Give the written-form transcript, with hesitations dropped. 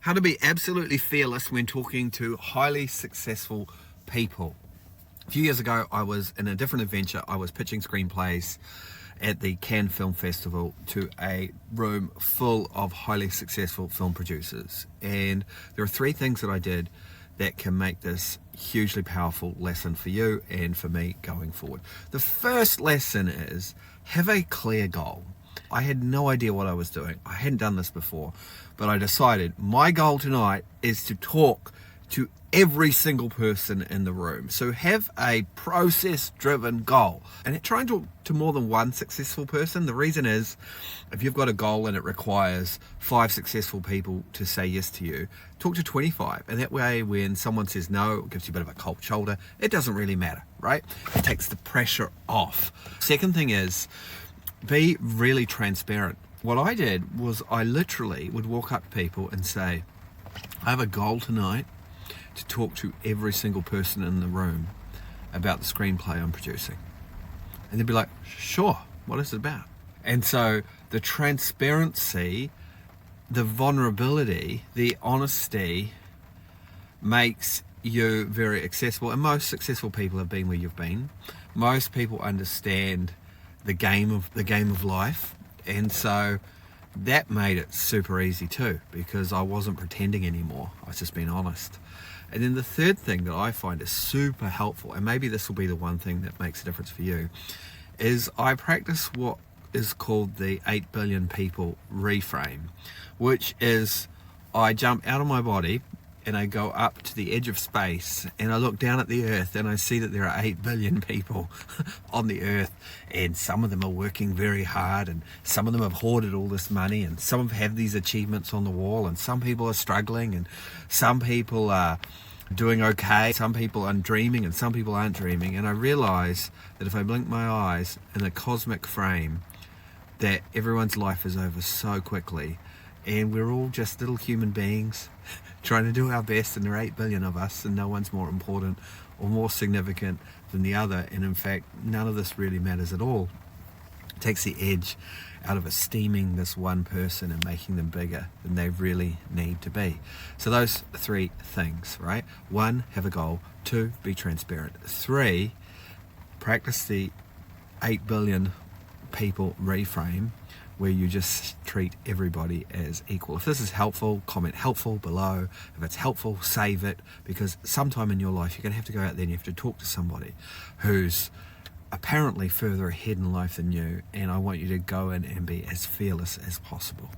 How to be absolutely fearless when talking to highly successful people. A few years ago, I was in a different adventure. I was pitching screenplays at the Cannes Film Festival to a room full of highly successful film producers. And there are three things that I did that can make this hugely powerful lesson for you and for me going forward. The first lesson is have a clear goal. I had no idea what I was doing. I hadn't done this before, but I decided my goal tonight is to talk to every single person in the room. So have a process-driven goal and try and talk to more than one successful person. The reason is if you've got a goal and it requires 5 successful people to say yes to you, talk to 25. And that way when someone says no, it gives you a bit of a cold shoulder. It doesn't really matter, right? It takes the pressure off. Second thing is be really transparent. What I did was I literally would walk up to people and say, I have a goal tonight to talk to every single person in the room about the screenplay I'm producing. And they'd be like, sure, what is it about? And so the transparency, the vulnerability, the honesty makes you very accessible. And most successful people have been where you've been. Most people understand the game of life, and so that made it super easy too, because I wasn't pretending anymore. I was just being honest. And then the third thing that I find is super helpful, and maybe this will be the one thing that makes a difference for you, is I practice what is called the 8 billion people reframe, which is I jump out of my body and I go up to the edge of space and I look down at the earth and I see that there are 8 billion people on the earth, and some of them are working very hard, and some of them have hoarded all this money, and some have these achievements on the wall, and some people are struggling, and some people are doing okay, some people are dreaming and some people aren't dreaming. And I realize that if I blink my eyes in a cosmic frame, that everyone's life is over so quickly, and we're all just little human beings trying to do our best, and there are 8 billion of us, and no one's more important or more significant than the other. And in fact, none of this really matters at all. It takes the edge out of esteeming this one person and making them bigger than they really need to be. So those 3 things, right? 1, have a goal. 2, be transparent. 3, practice the 8 billion people reframe, where you just treat everybody as equal. If this is helpful, comment helpful below. If it's helpful, save it, because sometime in your life you're going to have to go out there and you have to talk to somebody who's apparently further ahead in life than you, and I want you to go in and be as fearless as possible.